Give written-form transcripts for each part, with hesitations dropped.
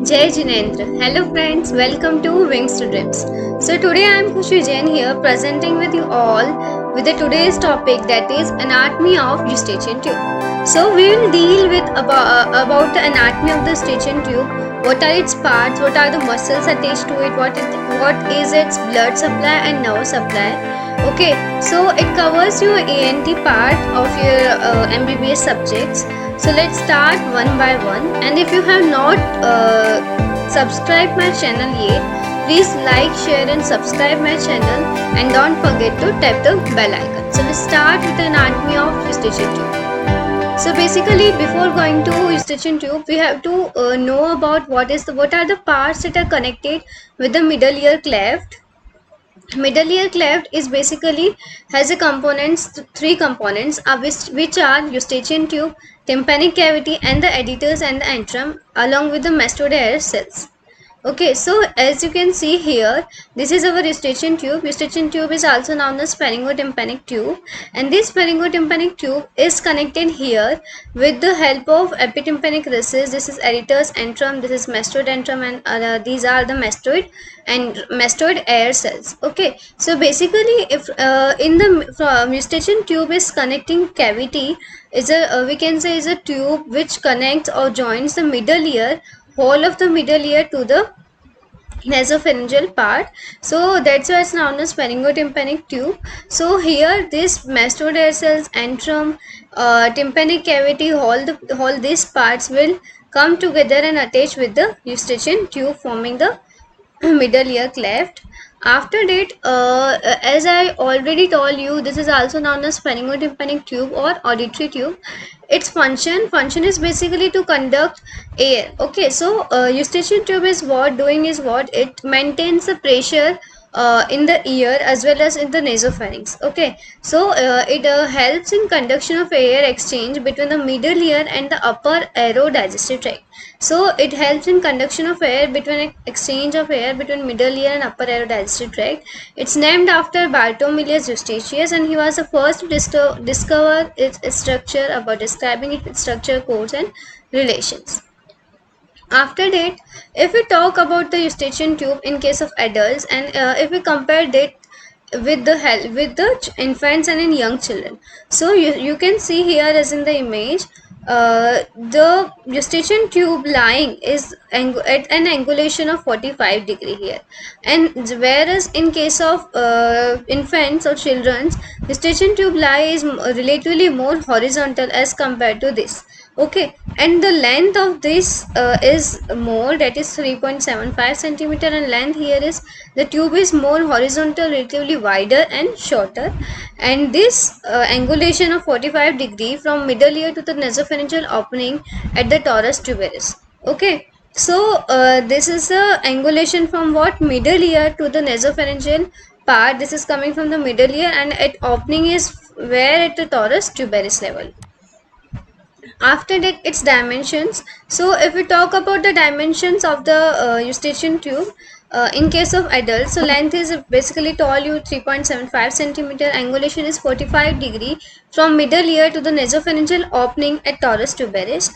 Jai Jinendra. Hello friends, welcome to Wings to Drips. So today I am Khushi Jain here presenting with you all with the today's topic, that is anatomy of Eustachian tube. So we will deal with about the anatomy of the Eustachian tube. What are its parts? What are the muscles attached to it? What is its blood supply and nerve supply? Okay, so it covers your ENT part of your MBBS subjects. So let's start one by one, and if you have not subscribed my channel yet, please like, share and subscribe my channel, and don't forget to tap the bell icon. So let's start with the anatomy of Eustachian tube. So basically, before going to Eustachian tube, we have to know about what are the parts that are connected with the middle ear cleft. Middle ear cleft is basically has a three components which are Eustachian tube, tympanic cavity and the editors and the antrum along with the mastoid cells. Okay, so as you can see here, this is our Eustachian tube. Eustachian tube is also known as Pharyngotympanic tube, and this Pharyngotympanic tube is connected here with the help of epitympanic recess. This is editors antrum, this is mastoid antrum, and these are the mastoid air cells. Okay, so basically, if in the Eustachian tube is connecting cavity, is a we can say is a tube which connects or joins the middle ear, whole of the middle ear to the nasopharyngeal part. So that's why it's known as pharyngotympanic tube. So here this mastoid air cells, antrum, tympanic cavity, all these parts will come together and attach with the Eustachian tube, forming the middle ear cleft. After that, as I already told you, this is also known as pharyngotympanic tube or auditory tube. Its function is basically to conduct air. Okay, so Eustachian tube is what it maintains the pressure in the ear as well as in the nasopharynx. Okay, so it helps in conduction of air exchange between the middle ear and the upper aerodigestive tract. So it helps in conduction of air between exchange of air between middle ear and upper aerodigestive tract. It's named after Bartholomew Eustachius, and he was the first to discover its structure, about describing its structure, codes and relations. After that, if we talk about the Eustachian tube in case of adults, and if we compare that with the infants and in young children, so you can see here as in the image, the Eustachian tube lying is at an angulation of 45 degree here, and whereas in case of infants or children's, Eustachian tube lie is relatively more horizontal as compared to this. Okay, and the length of this is more, that is 3.75 centimeter, and length here is the tube is more horizontal, relatively wider and shorter, and this angulation of 45 degree from middle ear to the nasopharyngeal opening at the torus tuberous. Okay, so this is the angulation from what middle ear to the nasopharyngeal part. This is coming from the middle ear, and at opening is where at the torus tuberous level. After that, its dimensions. So if we talk about the dimensions of the Eustachian tube, in case of adults, so length is basically told you 3.75 centimeter, angulation is 45 degree from middle ear to the nasopharyngeal opening at torus tuberous.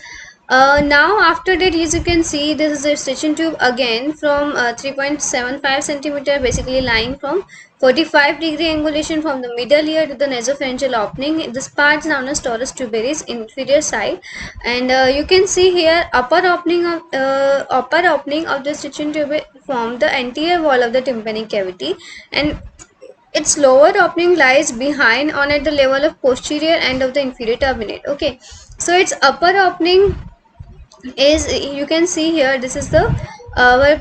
Now after that, as you can see, this is the Eustachian tube again from 3.75 centimeter, basically lying from 45 degree angulation from the middle ear to the nasopharyngeal opening. This part is known as torus tuberous, inferior side, and you can see here upper opening of the Eustachian tube from the anterior wall of the tympanic cavity, and its lower opening lies behind on at the level of posterior end of the inferior turbinate. Okay, so its upper opening is, you can see here, this is the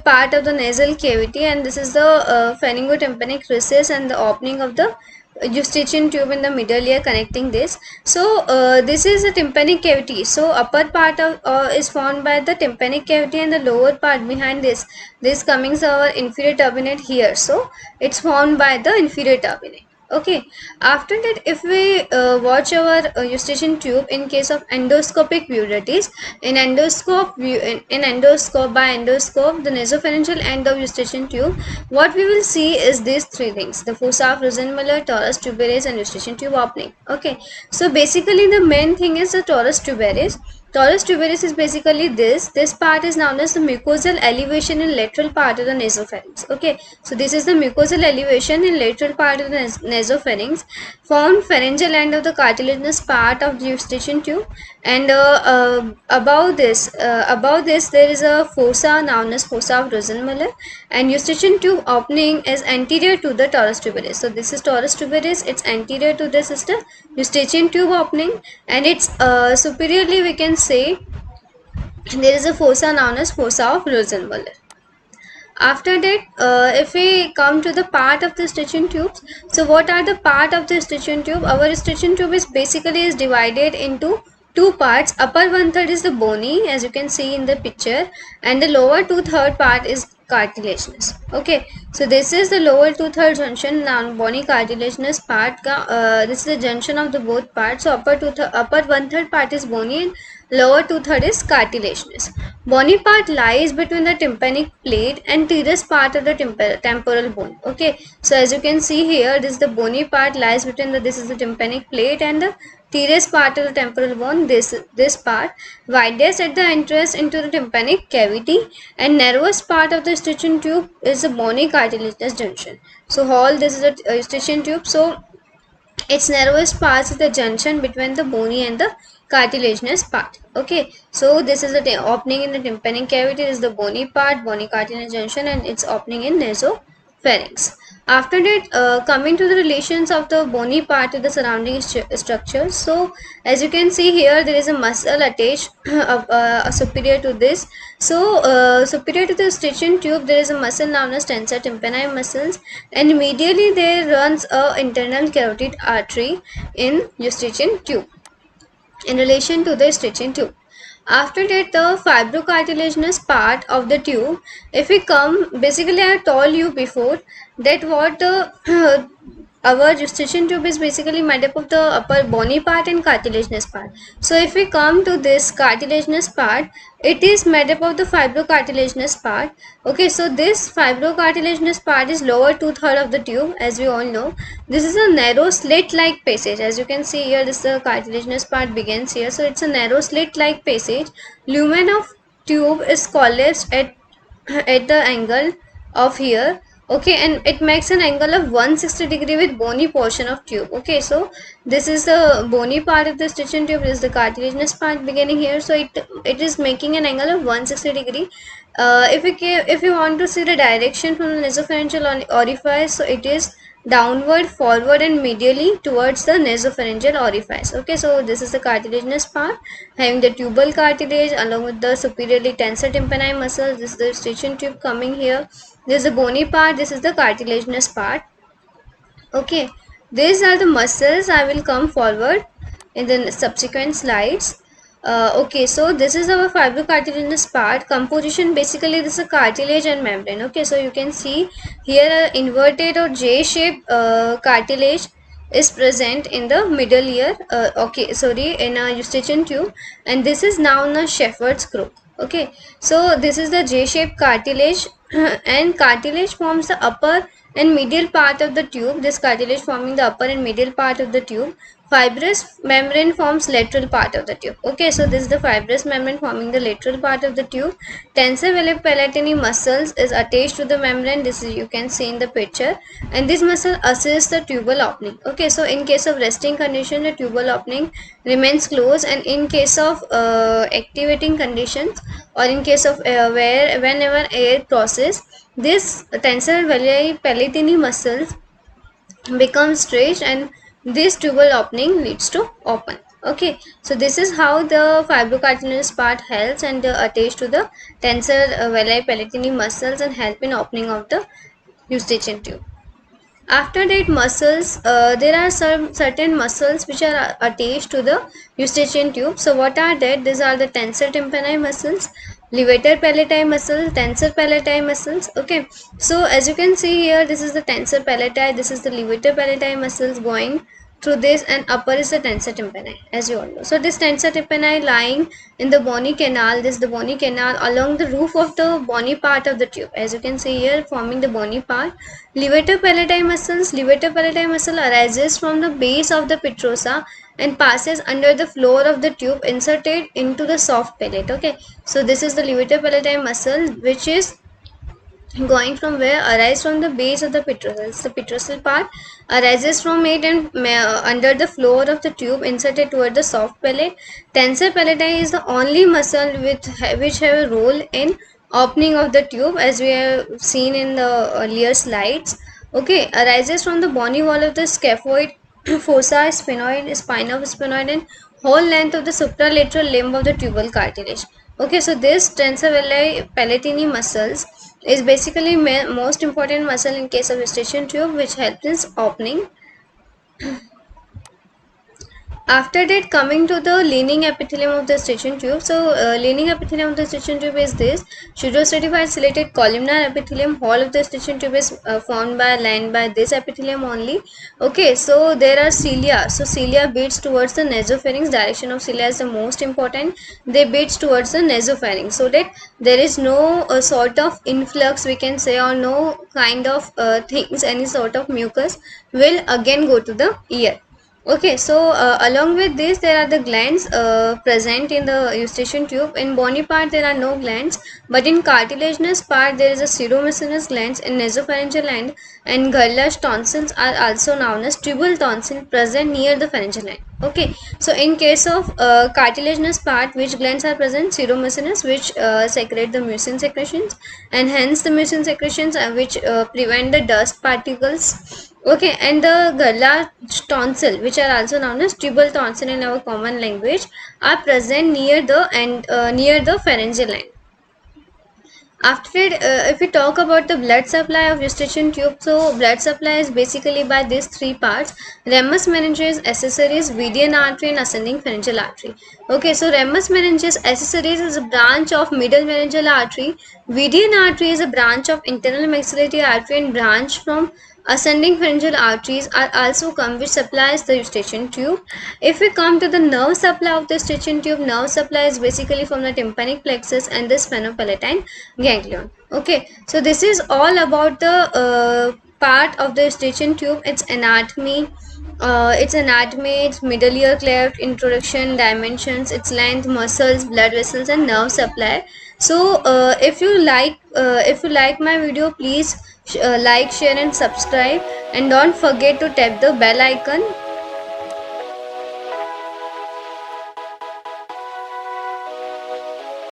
part of the nasal cavity, and this is the pharyngotympanic recess and the opening of the Eustachian tube in the middle ear connecting this. So this is the tympanic cavity. So upper part of is formed by the tympanic cavity, and the lower part behind this coming our inferior turbinate here. So it's formed by the inferior turbinate. Okay, after that, if we watch our Eustachian tube in case of endoscopic view, that is in endoscope by endoscope the nasopharyngeal end of Eustachian tube, what we will see is these three things: the fossa of Rosenmuller, torus tuberous and Eustachian tube opening. Okay, so basically the main thing is the torus tuberous. Torus tuberous is basically this. This part is known as the mucosal elevation in lateral part of the nasopharynx. Okay, so this is the mucosal elevation in lateral part of the nasopharynx, found pharyngeal end of the cartilaginous part of the eustachian tube, and above this there is a fossa known as fossa of Rosenmuller, and eustachian tube opening is anterior to the torus tuberous. So this is torus tuberous. It's anterior to this is the eustachian tube opening, and it's superiorly we can say there is a fossa known as fossa of Rosenmuller. After that, if we come to the part of the eustachian tubes, so what are the part of the eustachian tube? Our eustachian tube is basically is divided into two parts. Upper one third is the bony, as you can see in the picture, and the lower two third part is cartilaginous. Okay, so this is the lower two third junction. Now bony cartilaginous part this is the junction of the both parts. So upper one third part is bony and lower two third is cartilaginous. Bony part lies between the tympanic plate and teres part of the temporal bone. Okay, so as you can see here, this is the bony part lies between this is the tympanic plate and the teres part of the temporal bone. This part widest at the entrance into the tympanic cavity, and narrowest part of the eustachian tube is the bony cartilaginous junction. So all this is a eustachian tube. So its narrowest part is the junction between the bony and the cartilaginous part. Okay, so this is the opening in the tympanic cavity. This is the bony part, bony cartilaginous junction, and its opening in nasopharynx. After that, coming to the relations of the bony part to the surrounding structures. So as you can see here, there is a muscle attached superior to this. So superior to the eustachian tube, there is a muscle known as tensor tympani muscles, and medially there runs a internal carotid artery in eustachian tube in relation to the eustachian tube. After that, the fibrocartilaginous part of the tube, if we come, basically I told you before that what our eustachian tube is basically made up of the upper bony part and cartilaginous part. So if we come to this cartilaginous part, it is made up of the fibrocartilaginous part. Okay, so this fibrocartilaginous part is lower two third of the tube, as we all know. This is a narrow slit like passage. As you can see here, this cartilaginous part begins here. So it's a narrow slit like passage. Lumen of tube is collapsed at the angle of here. Okay, and it makes an angle of 160 degree with bony portion of tube. Okay, so this is the bony part of the eustachian tube. This is the cartilaginous part beginning here. So it is making an angle of 160 degree. If you want to see the direction from the nasopharyngeal orifice, so it is downward, forward, and medially towards the nasopharyngeal orifice. Okay, so this is the cartilaginous part having the tubal cartilage along with the superiorly tensor tympani muscles. This is the eustachian tube coming here. This is the bony part. This is the cartilaginous part. Okay, these are the muscles. I will come forward in the subsequent slides. Okay, so this is our fibrocartilaginous part. Composition, basically this is a cartilage and membrane. Okay, so you can see here a inverted or J-shaped cartilage is present in the middle ear. In a eustachian tube, and this is known as Shepherd's crook. Okay, so this is the J-shaped cartilage and cartilage forms the upper and medial part of the tube. This cartilage forming the upper and medial part of the tube. Fibrous membrane forms lateral part of the tube. Okay, so this is the fibrous membrane forming the lateral part of the tube. Tensor veli palatini muscles is attached to the membrane. This is you can see in the picture, and this muscle assists the tubal opening. Okay, so in case of resting condition, the tubal opening remains closed, and in case of activating conditions or in case of whenever air crosses, this tensor veli palatini muscles becomes stretched, and this tubal opening leads to open. Okay, so this is how the fibrocartilaginous part helps and attached to the tensor veli palatini muscles and help in opening of the eustachian tube. After that, muscles, there are some certain muscles which are attached to the eustachian tube. So what are that? These are the tensor tympani muscles, levator palatii muscle, tensor palatii muscles. Okay, so as you can see here, this is the tensor palatii, this is the levator palatii muscles going through this, and upper is the tensor tympani, as you all know. So this tensor tympani lying in the bony canal, this is the bony canal along the roof of the bony part of the tube, as you can see here, forming the bony part. Levator palatii muscles, levator palatii muscle arises from the base of the petrosa and passes under the floor of the tube inserted into the soft palate. Okay, so this is the levator palatine muscle, which is going from where arise from the base of the petrosal. The petrosal part arises from it and under the floor of the tube inserted toward the soft palate. Tensor palati is the only muscle which have a role in opening of the tube, as we have seen in the earlier slides. Okay, arises from the bony wall of the scaphoid, fossa, sphenoid, spine of sphenoid, and whole length of the supralateral limb of the tubal cartilage. Okay, so this tensor palatini muscles is basically most important muscle in case of eustachian tube, which helps in opening. After that, coming to the leaning epithelium of the eustachian tube. So leaning epithelium of the eustachian tube is this pseudostratified ciliated columnar epithelium. Whole of the eustachian tube is formed by lined by this epithelium only. Okay, so there are cilia. So cilia beats towards the nasopharynx. Direction of cilia is the most important. They beats towards the nasopharynx, so that there is no sort of influx, we can say, or no kind of things, any sort of mucus will again go to the ear. Okay, so along with this, there are the glands present in the eustachian tube. In bony part, there are no glands, but in cartilaginous part, there is a pseudomucinous glands in nasopharyngeal end, and Gerlach tonsils are also known as tubal tonsil present near the pharyngeal end. Okay, so in case of cartilaginous part, which glands are present? Pseudomucinous, which secrete the mucin secretions, and hence the mucin secretions which prevent the dust particles. Okay, and the Gerlach tonsil, which are also known as tubal tonsil in our common language, are present near the near the pharyngeal end. After it, if we talk about the blood supply of eustachian tube, so blood supply is basically by these three parts: ramus meninges, accessories, median artery, and ascending pharyngeal artery. Okay, so ramus meninges accessories is a branch of middle pharyngeal artery. Median artery is a branch of internal maxillary artery, and branch from ascending pharyngeal arteries are also come, which supplies the eustachian tube. If we come to the nerve supply of the eustachian tube, nerve supply is basically from the tympanic plexus and the sphenopalatine ganglion. Okay, so this is all about the part of the eustachian tube, its anatomy, its middle ear cleft, introduction, dimensions, its length, muscles, blood vessels, and nerve supply. So if you like my video, please like, share, and subscribe, and don't forget to tap the bell icon